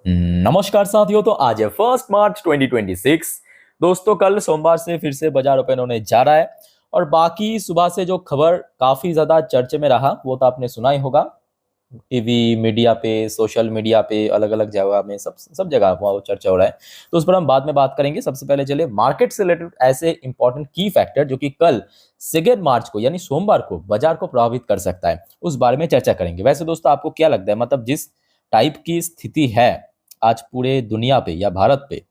नमस्कार साथियों। तो आज है 1 मार्च 2026। दोस्तों, कल सोमवार से फिर से बाजार ओपन होने जा रहा है और बाकी सुबह से जो खबर काफी ज्यादा चर्चे में रहा वो तो आपने सुना ही होगा। टीवी मीडिया पे, सोशल मीडिया पे, अलग अलग जगह में, सब सब जगह वो चर्चा हो रहा है। तो उस पर हम बाद में बात करेंगे। सबसे पहले चलिए मार्केट से रिलेटेड ऐसे इंपॉर्टेंट की फैक्टर जो कि कल 2 मार्च को यानी सोमवार को बाजार को प्रभावित कर सकता है, उस बारे में चर्चा करेंगे। वैसे दोस्तों, आपको क्या लगता है, मतलब जिस टाइप की स्थिति है आज पूरे दुनिया पे या भारत पे,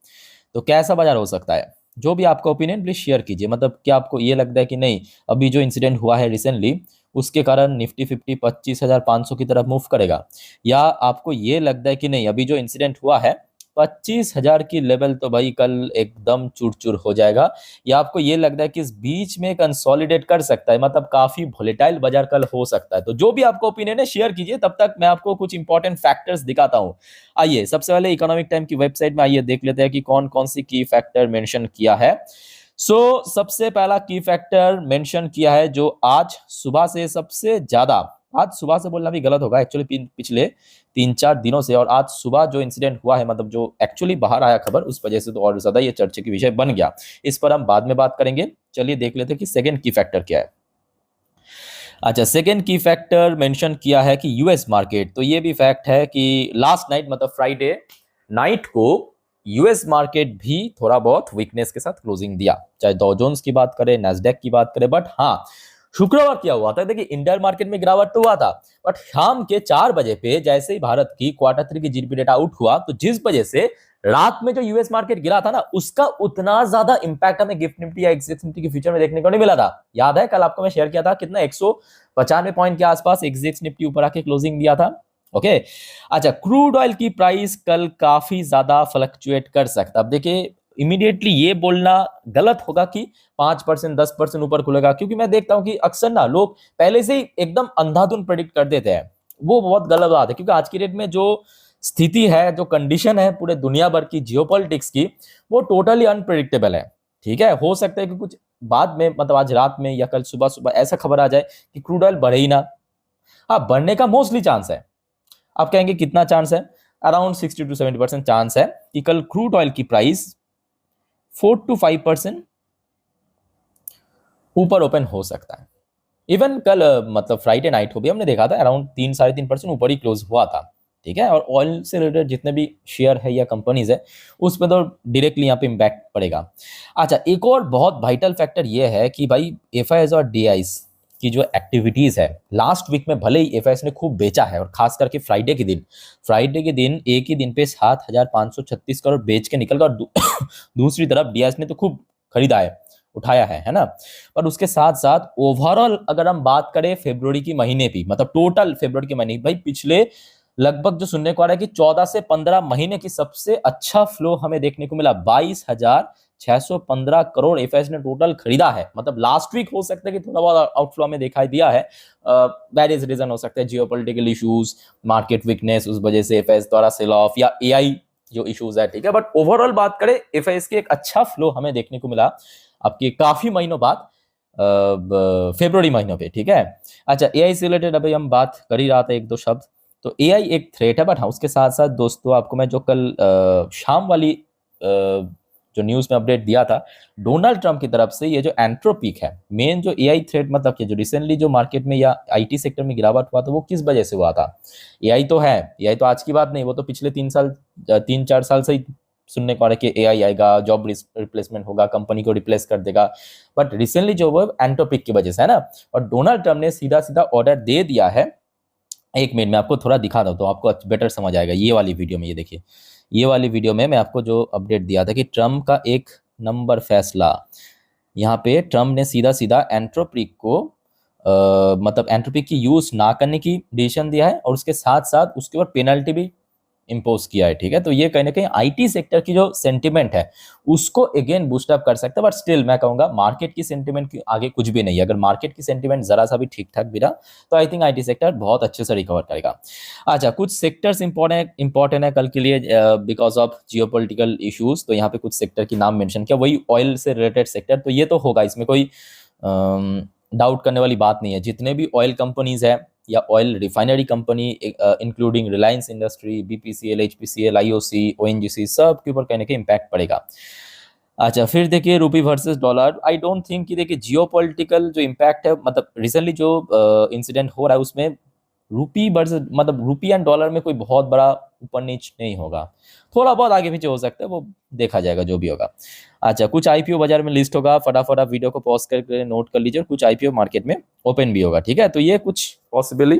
तो कैसा बाजार हो सकता है? जो भी आपका ओपिनियन प्लीज शेयर कीजिए। मतलब क्या आपको ये लगता है कि नहीं, अभी जो इंसिडेंट हुआ है रिसेंटली उसके कारण निफ्टी 50 25,500 की तरफ मूव करेगा, या आपको ये लगता है कि नहीं, अभी जो इंसिडेंट हुआ है 25,000 की लेवल तो भाई कल एकदम चूर चूर हो जाएगा, या आपको ये लगता है कि इस बीच में कंसोलिडेट कर सकता है, मतलब काफी वोलेटाइल बाजार कल हो सकता है? तो जो भी आपको ओपिनियन है शेयर कीजिए। तब तक मैं आपको कुछ इंपॉर्टेंट फैक्टर्स दिखाता हूं। आइए सबसे पहले इकोनॉमिक टाइम की वेबसाइट में आइए देख लेते हैं कि कौन कौन सी की फैक्टर मेंशन किया है। सबसे पहला की फैक्टर मेंशन किया है जो आज सुबह से सबसे ज्यादा, आज सुबह से बोलना भी गलत होगा एक्चुअली, पिछले 3-4 दिनों से, और आज सुबह जो इंसिडेंट हुआ है, मतलब जो एक्चुअली बाहर आया खबर, उस वजह से तो और ज्यादा ये चर्चे की विषय बन गया। इस पर हम बाद में बात करेंगे। चलिए देख लेते हैं कि सेकंड की फैक्टर क्या है। अच्छा, सेकेंड की फैक्टर मेंशन किया है कि यूएस मार्केट। तो ये भी फैक्ट है कि लास्ट नाइट, मतलब फ्राइडे नाइट को, यूएस मार्केट भी थोड़ा बहुत वीकनेस के साथ क्लोजिंग दिया, चाहे डॉ जोन्स की बात करें, नैस्डैक की बात करें। बट हाँ, शुक्रवार क्या हुआ था, देखिए इंडियन मार्केट में गिरावट तो हुआ था, बट शाम के 4 बजे पे जैसे ही भारत की क्वार्टर 3 की जीडीपी डेटा आउट हुआ, तो जिस वजह से रात में जो यूएस मार्केट गिरा था ना, उसका उतना ज्यादा इंपैक्ट हमें गिफ्ट निफ्टी या एक्सिस निफ्टी के फ्यूचर में देखने को नहीं मिला था। याद है कल आपको मैं शेयर किया था कितना, 195 पॉइंट के आसपास एक्सिस निफ्टी ऊपर आके क्लोजिंग दिया था। ओके। अच्छा, क्रूड ऑयल की प्राइस कल काफी ज्यादा फ्लक्चुएट कर सकता है। अब देखिए, इमीडिएटली ये बोलना गलत होगा कि 5% 10% ऊपर खुलेगा, क्योंकि मैं देखता हूं कि अक्सर ना लोग पहले से ही एकदम अंधाधुंध प्रेडिक्ट कर देते हैं। वो बहुत गलत बात है, क्योंकि आज की डेट में जो स्थिति है, जो कंडीशन है पूरे दुनिया भर की जियोपॉलिटिक्स की, वो टोटली अनप्रेडिक्टेबल है। ठीक है, हो सकता है कि कुछ बाद में, मतलब आज रात में या कल सुबह सुबह ऐसा खबर आ जाए कि क्रूड ऑयल बढ़े ही ना। हाँ, बढ़ने का मोस्टली चांस है। आप कहेंगे कितना चांस है? अराउंड 60 to 70% चांस है कि कल क्रूड ऑयल की प्राइस 4 to 5% ऊपर ओपन हो सकता है। इवन कल मतलब फ्राइडे नाइट को भी हमने देखा था अराउंड 3-3.5% ऊपर ही क्लोज हुआ था। ठीक है, और ऑयल से रिलेटेड जितने भी शेयर है या कंपनीज है, उसमें तो डायरेक्टली यहाँ पे इम्पैक्ट पड़ेगा। अच्छा, एक और बहुत वाइटल फैक्टर ये है कि भाई एफआईएस और डीआईस की जो एक्टिविटीज है, लास्ट वीक में भले ही एफआईएस ने खूब बेचा है, और खास करके फ्राइडे के दिन एक ही दिन पे 7,536 करोड़ बेच के निकल गया, और दूसरी तरफ डीआईएस ने तो खूब खरीदा है, उठाया है ना। पर उसके साथ साथ ओवरऑल अगर हम बात करें फेब्रुवरी की महीने की, मतलब टोटल फेब्रुवरी के महीने, भाई पिछले लगभग जो सुनने को आ रहा है कि 14 से 15 महीने की सबसे अच्छा फ्लो हमें देखने को मिला। 22,615 करोड़ एफआईएस ने टोटल खरीदा है। मतलब लास्ट वीक हो सकता है कि थोड़ा बहुत आउटफ्लो हमें दिखाई दिया है। वेरियस रीजन हो सकते हैं, जियोपॉलिटिकल इश्यूज, मार्केट वीकनेस, उस वजह से एफआईएस द्वारा सेल ऑफ, या एआई जो इश्यूज है। ठीक है, बट ओवरऑल बात करें एफआईएस की एक अच्छा फ्लो हमें देखने को मिला आपके काफी महीनों बाद, फेब्रुवरी महीनों पे। ठीक है। अच्छा, एआई से रिलेटेड अभी हम बात कर ही रहा था एक दो शब्द। तो एआई एक थ्रेट है, बट हाँ, उसके साथ साथ दोस्तों आपको मैं जो कल शाम वाली जो न्यूज में अपडेट दिया था डोनाल्ड ट्रंप की तरफ से, ये जो एंट्रोपिक है मेन जो एआई थ्रेट, मतलब कि जो रिसेंटली जो मार्केट में या आईटी सेक्टर में गिरावट हुआ था, वो किस वजह से हुआ था? एआई तो है, एआई तो आज की बात नहीं, वो तो पिछले 3-4 साल से ही सुनने को आ रहा है कि एआई आएगा, जॉब रिप्लेसमेंट होगा, कंपनी को रिप्लेस कर देगा। बट रिसेंटली जो वो एंट्रोपिक की वजह से है ना, और डोनाल्ड ट्रंप ने सीधा सीधा ऑर्डर दे दिया है। एक मिनट में आपको थोड़ा दिखा दो तो आपको बेटर समझ आएगा। ये वाली वीडियो में, ये देखिए, ये वाली वीडियो में मैं आपको जो अपडेट दिया था कि ट्रंप का एक नंबर फैसला, यहाँ पे ट्रंप ने सीधा सीधा एंट्रोपिक को मतलब एंट्रोपिक की यूज ना करने की डिसीजन दिया है, और उसके साथ साथ उसके ऊपर पेनल्टी भी इम्पोज किया है। ठीक है, तो ये कहीं ना कहीं आईटी सेक्टर की जो सेंटिमेंट है उसको अगेन बूस्ट अप कर सकता है। बट स्टिल मैं कहूंगा मार्केट की सेंटिमेंट की आगे कुछ भी नहीं है। अगर मार्केट की सेंटिमेंट जरा सा भी ठीक ठाक भी रहा, तो आई थिंक आईटी सेक्टर बहुत अच्छे से रिकवर करेगा। अच्छा, कुछ सेक्टर्स इंपॉर्टेंट है कल के लिए बिकॉज ऑफ जियोपॉलिटिकल इश्यूज। तो यहाँ पे कुछ सेक्टर की नाम मेंशन किया, वही ऑयल से रिलेटेड सेक्टर। तो ये तो होगा, इसमें कोई डाउट करने वाली बात नहीं है। जितने भी ऑयल कंपनीज है या oil refinery company including Reliance industry, BPCL, HPCL, IOC, ONGC, सब के ऊपर कहीं ना कहीं इम्पैक्ट पड़ेगा। अच्छा, फिर देखिए रूपी versus dollar. I don't think कि देखिए जियोपॉलिटिकल जो इम्पैक्ट है, मतलब रिसेंटली जो इंसिडेंट हो रहा है उसमें रूपी वर्सेस मतलब रूपी एंड डॉलर में कोई बहुत बड़ा ऊपर नीच नहीं होगा, थोड़ा बहुत आगे पीछे हो सकता है, वो देखा जाएगा जो भी होगा। अच्छा, कुछ आईपीओ बाजार में लिस्ट होगा, फटाफट आप वीडियो को पॉज करके नोट कर लीजिए, और कुछ आईपीओ मार्केट में ओपन भी होगा, ठीक है। तो ये कुछ पॉसिबली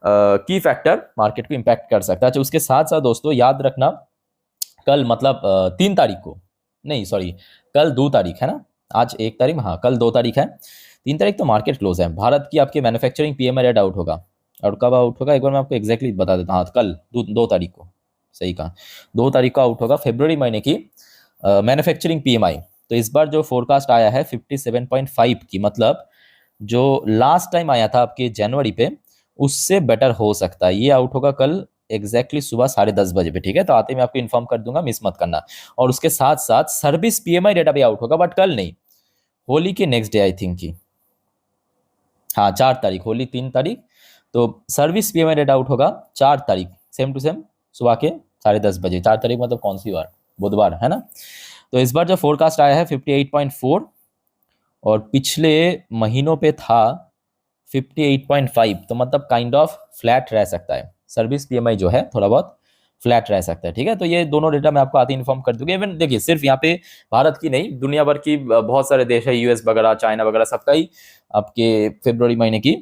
की फैक्टर मार्केट को इम्पैक्ट कर सकता है। अच्छा, उसके साथ साथ दोस्तों याद रखना, कल मतलब 3 तारीख को, नहीं सॉरी, कल 2 तारीख है ना, आज 1 तारीख, हाँ कल 2 तारीख है, 3 तारीख तो मार्केट क्लोज है। भारत की आपके मैन्युफैक्चरिंग पीएमआई रेट आउट होगा, और कब आउट होगा एक बार मैं आपको एग्जैक्टली बता देता हूँ। हाँ, कल 2 तारीख को, सही कहा, 2 तारीख को आउट होगा फरवरी महीने की मैन्युफैक्चरिंग पीएमआई। तो इस बार जो फोरकास्ट आया है 57.5 की, मतलब जो लास्ट टाइम आया था आपके जनवरी पे, उससे बेटर हो सकता है। ये आउट होगा कल एग्जैक्टली सुबह 10:30 बजे पे, ठीक है। तो आते ही मैं आपको इन्फॉर्म कर दूंगा, मिस मत करना। और उसके साथ साथ सर्विस पीएमआई डेटा भी आउट होगा, बट कल नहीं, होली के नेक्स्ट डे आई थिंक की, हाँ 4 तारीख, होली 3 तारीख, तो सर्विस पीएमआई डेटा आउट होगा 4 तारीख, सेम टू सेम सुबह के 10:30 बजे। 4 तारीख मतलब कौन सी बार, बुधवार है ना। तो इस बार जो फोरकास्ट आया है 58.4, और पिछले महीनों पे था 58.5, तो मतलब काइंड ऑफ फ्लैट रह सकता है। सर्विस पीएमआई जो है थोड़ा बहुत फ्लैट रह सकता है, ठीक है। तो ये दोनों डेटा मैं आपको आते ही इन्फॉर्म कर दूंगा। इवन देखिए सिर्फ यहाँ पे भारत की नहीं, दुनिया भर की बहुत सारे देश है, यूएस वगैरह, चाइना वगैरह, सबका ही आपके फरवरी महीने की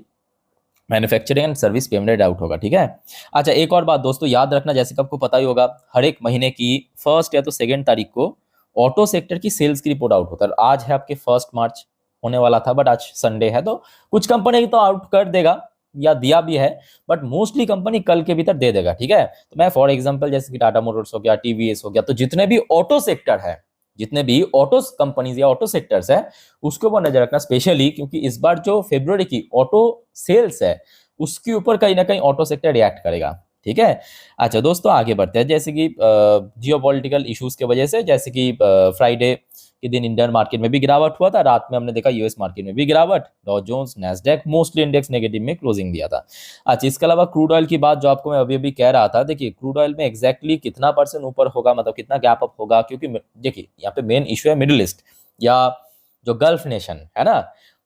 manufacturing and service payment out होगा, ठीक है। अच्छा, एक और बात दोस्तों याद रखना, जैसे कि आपको पता ही होगा, हर एक महीने की 1 या तो 2 तारीख को ऑटो सेक्टर की सेल्स की रिपोर्ट आउट होता है। आज है आपके 1 मार्च, होने वाला था बट आज संडे है, तो कुछ कंपनी तो आउट कर देगा या दिया भी है, बट मोस्टली कंपनी कल के भीतर दे देगा, ठीक है। तो मैं फॉर एग्जांपल जैसे कि टाटा मोटर्स हो गया, टीवीएस हो गया, तो जितने भी ऑटो सेक्टर है, जितने भी ऑटो कंपनीज या ऑटो सेक्टर्स है, उसके ऊपर नजर रखना स्पेशली, क्योंकि इस बार जो फरवरी की ऑटो सेल्स है उसके ऊपर कहीं ना कहीं ऑटो सेक्टर रिएक्ट करेगा, ठीक है। अच्छा दोस्तों, आगे बढ़ते हैं। जैसे कि जियोपॉलिटिकल इश्यूज के वजह से, जैसे कि फ्राइडे के दिन इंडियन मार्केट में भी गिरावट हुआ था, रात में हमने देखा यूएस मार्केट में भी गिरावट, Dow Jones, Nasdaq, mostly index negative में क्लोजिंग दिया था। अच्छा, इसके अलावा क्रूड ऑयल की बात जो आपको मैं अभी अभी कह रहा था, देखिए क्रूड ऑयल में एग्जैक्टली कितना परसेंट ऊपर होगा, मतलब कितना गैप अप होगा, क्योंकि देखिए यहाँ पे मेन इशू है मिडिल ईस्ट या जो गल्फ नेशन है ना,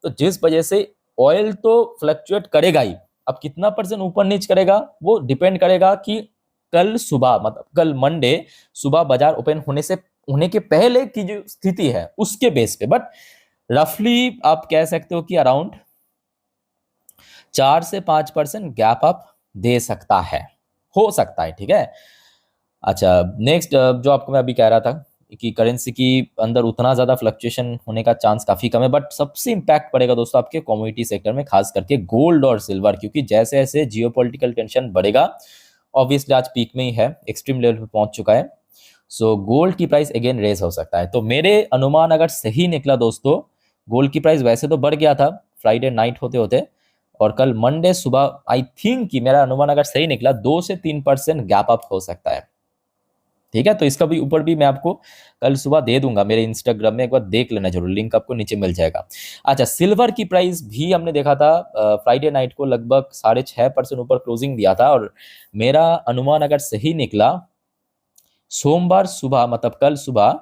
तो जिस वजह से ऑयल तो फ्लक्चुएट करेगा ही, अब कितना परसेंट ऊपर नीच करेगा वो डिपेंड करेगा कि कल सुबह, मतलब कल मंडे सुबह बाजार ओपन होने के पहले की जो स्थिति है उसके बेस पे, बट रफली आप कह सकते हो कि अराउंड 4 से 5% गैप अप दे सकता है, हो सकता है, ठीक है। अच्छा, नेक्स्ट जो आपको मैं अभी कह रहा था कि करेंसी की अंदर उतना ज़्यादा फ्लक्चुएशन होने का चांस काफ़ी कम है, बट सबसे इम्पैक्ट पड़ेगा दोस्तों आपके कमोडिटी सेक्टर में, खास करके गोल्ड और सिल्वर, क्योंकि जैसे जैसे जियोपॉलिटिकल टेंशन बढ़ेगा, ऑब्वियसली आज पीक में ही है, एक्सट्रीम लेवल पे पहुंच चुका है, सो गोल्ड की प्राइस अगेन रेज हो सकता है। तो मेरे अनुमान अगर सही निकला दोस्तों, गोल्ड की प्राइस वैसे तो बढ़ गया था फ्राइडे नाइट होते होते, और कल मंडे सुबह आई थिंक कि मेरा अनुमान अगर सही निकला 2 से 3% गैप अप हो सकता है, ठीक है। तो इसका भी ऊपर भी मैं आपको कल सुबह दे दूंगा मेरे इंस्टाग्राम में, एक बार देख लेना जरूर, लिंक आपको नीचे मिल जाएगा। अच्छा, सिल्वर की प्राइस भी हमने देखा था फ्राइडे नाइट को लगभग 6.5% ऊपर क्लोजिंग दिया था, और मेरा अनुमान अगर सही निकला, सोमवार सुबह मतलब कल सुबह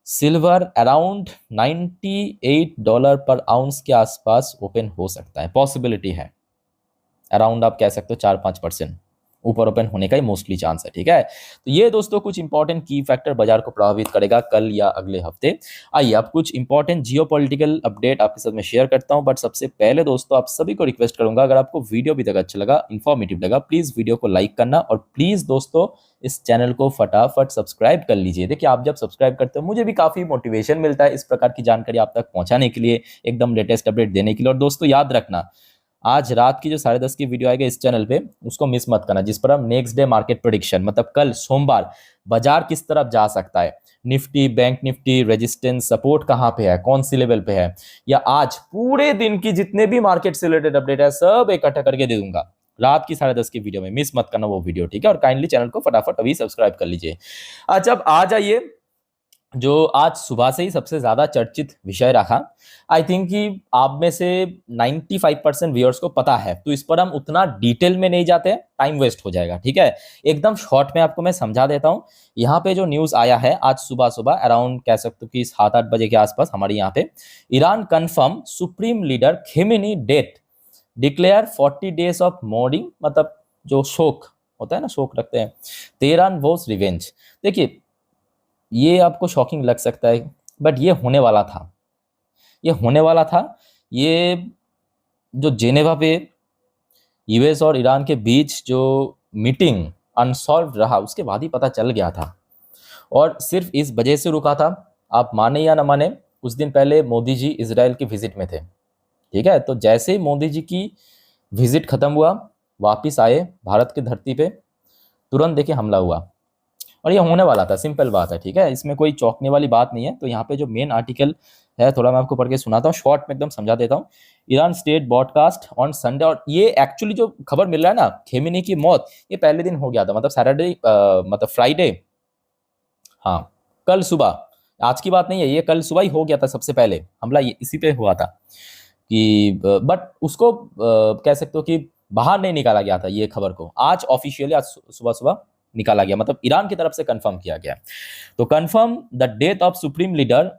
सिल्वर अराउंड $98 पर आउंस के आसपास ओपन हो सकता है, पॉसिबिलिटी है, अराउंड आप कह सकते हो 4-5% ऊपर ओपन होने का ही मोस्टली चांस है, ठीक है। तो ये दोस्तों कुछ इंपॉर्टेंट की फैक्टर बाजार को प्रभावित करेगा कल या अगले हफ्ते। आइए अब कुछ इंपॉर्टेंट जियोपॉलिटिकल अपडेट आपके साथ में शेयर करता हूं, बट सबसे पहले दोस्तों आप सभी को रिक्वेस्ट करूंगा, अगर आपको वीडियो अभी तक अच्छा लगा, इन्फॉर्मेटिव लगा, प्लीज वीडियो को लाइक करना, और प्लीज दोस्तों इस चैनल को फटाफट सब्सक्राइब कर लीजिए। देखिए आप जब सब्सक्राइब करते हो मुझे भी काफी मोटिवेशन मिलता है इस प्रकार की जानकारी आप तक पहुंचाने के लिए, एकदम लेटेस्ट अपडेट देने के लिए। और दोस्तों याद रखना, आज रात की जो 10:30 की वीडियो आएगी इस चैनल पे, उसको मिस मत करना, जिस पर हम नेक्स्ट डे मार्केट प्रेडिक्शन, मतलब कल सोमवार बाजार किस तरफ जा सकता है, Nifty, bank Nifty, resistance, support कहां पे है, कौन सी लेवल पे है, या आज पूरे दिन की जितने भी मार्केट से रिलेटेड अपडेट है सब इकट्ठा करके दे दूंगा रात की 10:30 की वीडियो में, मिस मत करना वो वीडियो, ठीक है। और काइंडली चैनल को फटाफट अभी सब्सक्राइब कर लीजिए। अच्छा अब आ जाइए जो आज सुबह से ही सबसे ज़्यादा चर्चित विषय रहा। आई थिंक कि आप में से 95% व्यूअर्स को पता है, तो इस पर हम उतना डिटेल में नहीं जाते, टाइम वेस्ट हो जाएगा, ठीक है। एकदम शॉर्ट में आपको मैं समझा देता हूँ। यहाँ पे जो न्यूज़ आया है आज सुबह सुबह अराउंड कह सकते हो कि 7-8 बजे के आसपास हमारे यहाँ पे, Iran confirm supreme leader Khamenei death, declare 40 days of mourning, मतलब जो शोक होता है ना, शोक रखते हैं, तेहरान वॉज रिवेंज। देखिए, ये आपको शॉकिंग लग सकता है, बट ये होने वाला था, ये होने वाला था। ये जो जेनेवा पे यूएस और ईरान के बीच जो मीटिंग अनसॉल्व रहा, उसके बाद ही पता चल गया था, और सिर्फ इस वजह से रुका था। आप माने या ना माने, कुछ दिन पहले मोदी जी इसराइल की विजिट में थे, ठीक है। तो जैसे ही मोदी जी की विजिट खत्म हुआ, वापिस आए भारत की धरती पे, तुरंत देखिए हमला हुआ, और ये होने वाला था, सिंपल बात है, ठीक है। इसमें कोई चौंकने वाली बात नहीं है। तो यहाँ पे जो मेन आर्टिकल है, थोड़ा मैं आपको पढ़ के सुनाता हूँ, शॉर्ट में एकदम समझा देता हूँ। Iran state broadcast on Sunday, और ये एक्चुअली जो खबर मिल रहा है ना खेमेनी की मौत, ये पहले दिन हो गया था, मतलब सैटरडे, मतलब फ्राइडे, हाँ, कल सुबह, आज की बात नहीं है, ये कल सुबह ही हो गया था। सबसे पहले हमला इसी पे हुआ था कि, बट उसको कह सकते हो कि बाहर नहीं निकाला गया था ये खबर को। आज ऑफिशियली, आज सुबह सुबह निकाला गया, मतलब ईरान की तरफ से कंफर्म किया गया। तो confirm the death of supreme leader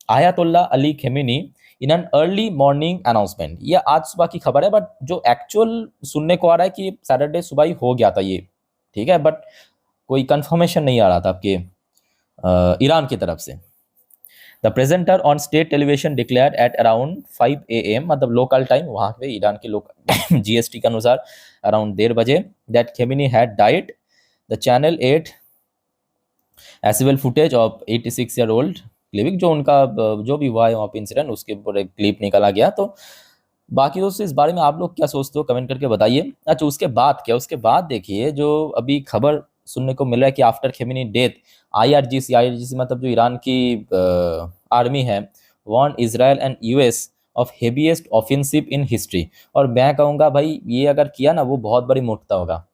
Ayatollah Ali Khamenei in an early morning announcement. ये आज सुबह की खबर है, बट जो एक्चुअल सुनने को आ रहा है कि सैटरडे सुबह ही हो गया था ये, ठीक है। बट कोई कंफर्मेशन नहीं आ रहा था आपके ईरान की तरफ से। The presenter on state television declared at around 5 AM, मतलब लोकल टाइम, वहाँ पे ईरान के लोकल जीएसटी के अनुसार अराउंड 1:30 बजे, that Khamenei had died. The channel 8 accessible footage of 86 year old clipping, जो उनका जो भी हुआ है वहाँ पे इंसिडेंट, उसके ऊपर एक क्लिप निकाला गया। तो बाकी दोस्तों, इस बारे में आप लोग क्या सोचते हो, कमेंट करके बताइए। अच्छा, उसके बाद क्या, उसके बाद देखिए जो अभी खबर सुनने को मिल रहा है कि आफ्टर खेमेनी डेथ, आईआरजीसी मतलब जो ईरान की आर्मी है, warn Israel and US of heaviest offensive in history. और मैं कहूँगा भाई, ये अगर किया ना, वो बहुत बड़ी मूर्खता होगा,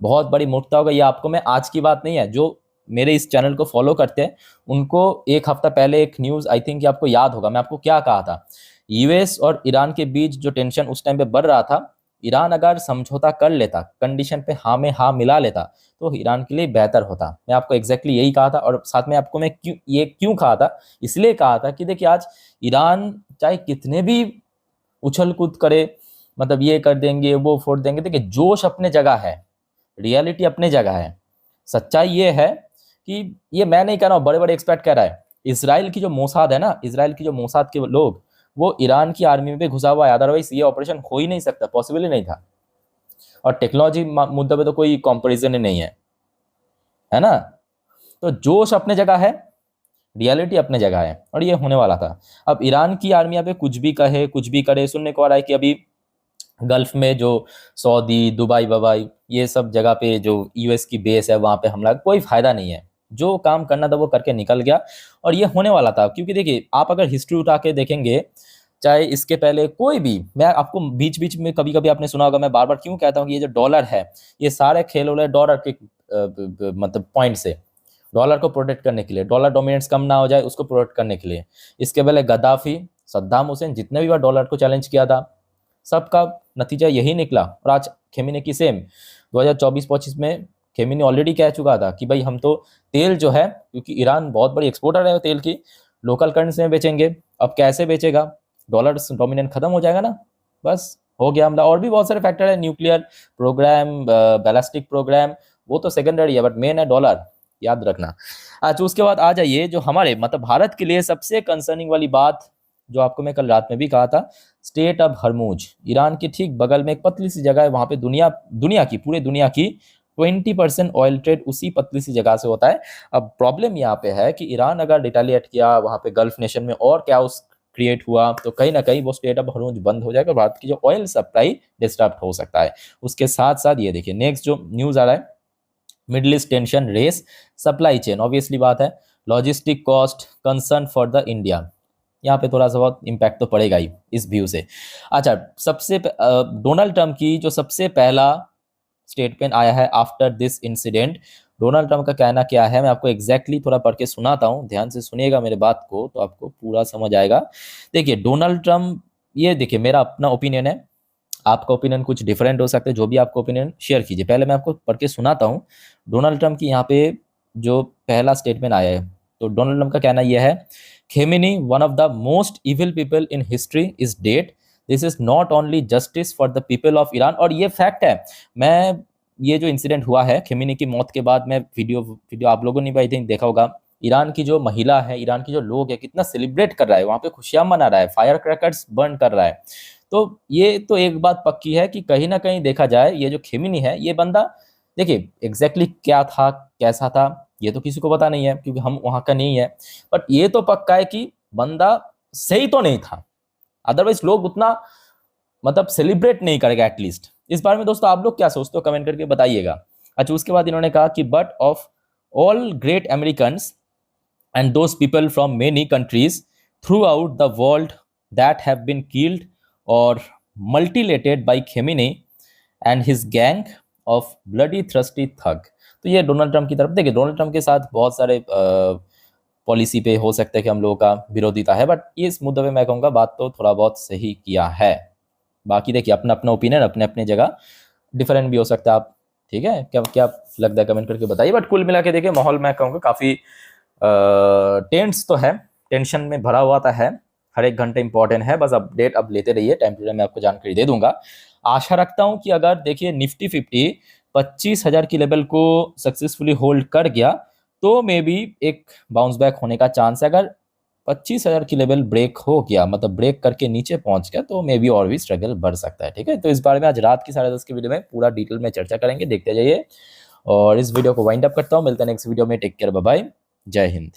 बहुत बड़ी मूर्खता होगा। ये आपको मैं आज की बात नहीं है, जो मेरे इस चैनल को फॉलो करते हैं उनको एक हफ्ता पहले एक न्यूज़, आई थिंक आपको याद होगा, मैं आपको क्या कहा था, यूएस और ईरान के बीच जो टेंशन उस टाइम पे बढ़ रहा था, ईरान अगर समझौता कर लेता, कंडीशन पे हाँ में हाँ मिला लेता, तो ईरान के लिए बेहतर होता। मैं आपको एग्जैक्टली यही कहा था। और साथ में आपको मैं क्यों कहा था, इसलिए कहा था कि देखिए, आज ईरान चाहे कितने भी उछल कूद करे, मतलब ये कर देंगे वो फोड़ देंगे, देखिए जोश अपने जगह है, रियलिटी अपने जगह है। सच्चाई ये है कि, ये मैं नहीं कह रहा हूँ, बड़े बड़े एक्सपर्ट कह रहा है, इसराइल की जो मोसाद है ना, इसराइल की जो मोसाद के लोग, वो ईरान की आर्मी में घुसा हुआ है, अदरवाइज ये ऑपरेशन हो ही नहीं सकता, पॉसिबल ही नहीं था। और टेक्नोलॉजी मुद्दे पे तो कोई कंपैरिजन ही नहीं है ना। तो जोश अपने जगह है, रियलिटी अपने जगह है, और ये होने वाला था। अब ईरान की आर्मी यहाँ पे कुछ भी कहे, कुछ भी करे, सुनने को आ रहा है कि अभी गल्फ में जो सऊदी, दुबई वबाई, ये सब जगह पे जो यूएस की बेस है, वहाँ पे हमला, कोई फायदा नहीं है। जो काम करना था वो करके निकल गया, और ये होने वाला था। क्योंकि देखिए, आप अगर हिस्ट्री उठा के देखेंगे, चाहे इसके पहले कोई भी, मैं आपको बीच बीच में कभी कभी आपने सुना होगा, मैं बार बार क्यों कहता हूँ कि ये जो डॉलर है, ये सारे खेल हो रहे डॉलर के मतलब पॉइंट से, डॉलर को प्रोटेक्ट करने के लिए, डॉलर डोमिनेंस कम ना हो जाए उसको प्रोटेक्ट करने के लिए। इसके पहले गद्दाफी, सद्दाम हुसैन, जितने भी बार डॉलर को चैलेंज किया था, सबका नतीजा यही निकला। और आज खेमेनी की सेम 2024-25 में खेमेनी ऑलरेडी कह चुका था कि भाई, हम तो तेल जो है, क्योंकि ईरान बहुत बड़ी एक्सपोर्टर है तेल की, लोकल करेंसी में बेचेंगे। अब कैसे बेचेगा, डॉलर डोमिनेंट खत्म हो जाएगा ना, बस हो गया हमला। और भी बहुत सारे फैक्टर है, न्यूक्लियर प्रोग्राम, बैलिस्टिक प्रोग्राम, वो तो सेकेंडरी है, बट मेन है डॉलर, याद रखना। अच्छा, उसके बाद आ जाइए जो हमारे मतलब भारत के लिए सबसे कंसर्निंग वाली बात, जो आपको मैं कल रात में भी कहा था, स्टेट ऑफ हरमुज, ईरान के ठीक बगल में एक पतली सी जगह है, वहां पे दुनिया की, पूरे दुनिया की 20% ऑयल ट्रेड उसी पतली सी जगह से होता है। अब प्रॉब्लम यहाँ पे है कि ईरान अगर रिटेलिएट किया वहां पे गल्फ नेशन में, और क्या उस क्रिएट हुआ, तो कहीं ना कहीं वो स्टेट ऑफ हरमुज बंद हो जाएगा, भारत की जो ऑयल सप्लाई डिस्टर्ब हो सकता है। उसके साथ साथ ये देखिए, नेक्स्ट जो न्यूज आ रहा है, Middle East tension raise supply chain, obviously बात है, logistic cost concern for the India, यहाँ पे थोड़ा सा बहुत इम्पैक्ट तो पड़ेगा ही इस व्यू से। अच्छा, डोनाल्ड ट्रंप की जो सबसे पहला स्टेटमेंट आया है after this incident, Donald Trump का कहना क्या है, मैं आपको एग्जैक्टली थोड़ा पढ़ के सुनाता हूँ, ध्यान से सुनिएगा मेरे बात को तो आपको पूरा समझ आएगा। देखिए डोनाल्ड ट्रंप, ये देखिए मेरा अपना ओपिनियन है, आपका ओपिनियन कुछ डिफरेंट हो सकता है, जो भी आपका ओपिनियन शेयर कीजिए। पहले मैं आपको पढ़ के सुनाता हूँ डोनाल्ड ट्रंप की यहाँ पे जो पहला स्टेटमेंट आया है। तो डोनाल्ड ट्रंप का कहना यह है, Khamenei one of the most evil people in history is dead, this is not only justice for the people of Iran. और ये फैक्ट है। मैं ये जो इंसिडेंट हुआ है खेमेनी की मौत के बाद, मैं वीडियो वीडियो आप लोगों ने भी आई थिंक देखा होगा, ईरान की जो महिला है, ईरान की जो लोग है, कितना सेलिब्रेट कर रहा है, वहाँ पे खुशियां मना रहा है, फायर क्रैकर्स बर्न कर रहा है। तो ये तो एक बात पक्की है कि कहीं ना कहीं देखा जाए, ये जो खेमेनी है, ये बंदा देखिए एग्जैक्टली क्या था, कैसा था, ये तो किसी को पता नहीं है क्योंकि हम वहां का नहीं है। बट ये तो पक्का है कि बंदा सही तो नहीं था, अदरवाइज लोग उतना मतलब सेलिब्रेट नहीं करेगा एटलीस्ट। इस बारे में दोस्तों आप लोग क्या सोचते हो, कमेंट करके बताइएगा। अच्छा, उसके बाद इन्होंने कहा कि but of all great American and those people from many countries throughout the world that have been killed or mutilated by Khamenei and his gang of bloody thirsty thug। तो ये डोनाल्ड ट्रंप की तरफ, देखिए Donald Trump के साथ बहुत सारे policy पे हो सकता है कि हम लोगों का विरोधिता है, बट इस मुद्दे पे मैं कहूँगा बात तो थोड़ा बहुत सही किया है। बाकी देखिए अपना अपना ओपिनियन अपने अपने जगह डिफरेंट भी हो सकता है। आप ठीक है, क्या क्या लगता है कमेंट करके बताइए। बट कुल मिला के देखिए माहौल मैं कहूँगा काफ़ी टेंस तो है, टेंशन में भरा हुआ था है, हर एक घंटे इंपॉर्टेंट है, बस अपडेट अब लेते रहिए, टाइम टू टाइम मैं आपको जानकारी दे दूंगा। आशा रखता हूं कि अगर देखिए निफ्टी 50 25,000 की लेवल को सक्सेसफुली होल्ड कर गया तो मे बी एक बाउंस बैक होने का चांस है। अगर 25,000 की लेवल ब्रेक हो गया, मतलब ब्रेक करके नीचे पहुंच गया, तो मे बी और भी स्ट्रगल बढ़ सकता है। ठीक है, तो इस बारे में आज रात की 10:30 की वीडियो में पूरा डिटेल में चर्चा करेंगे, देखते जाइए। और इस वीडियो को वाइंड अप करता हूँ, मिलते हैं नेक्स्ट वीडियो में, टेक केयर, बाय बाय, जय हिंद।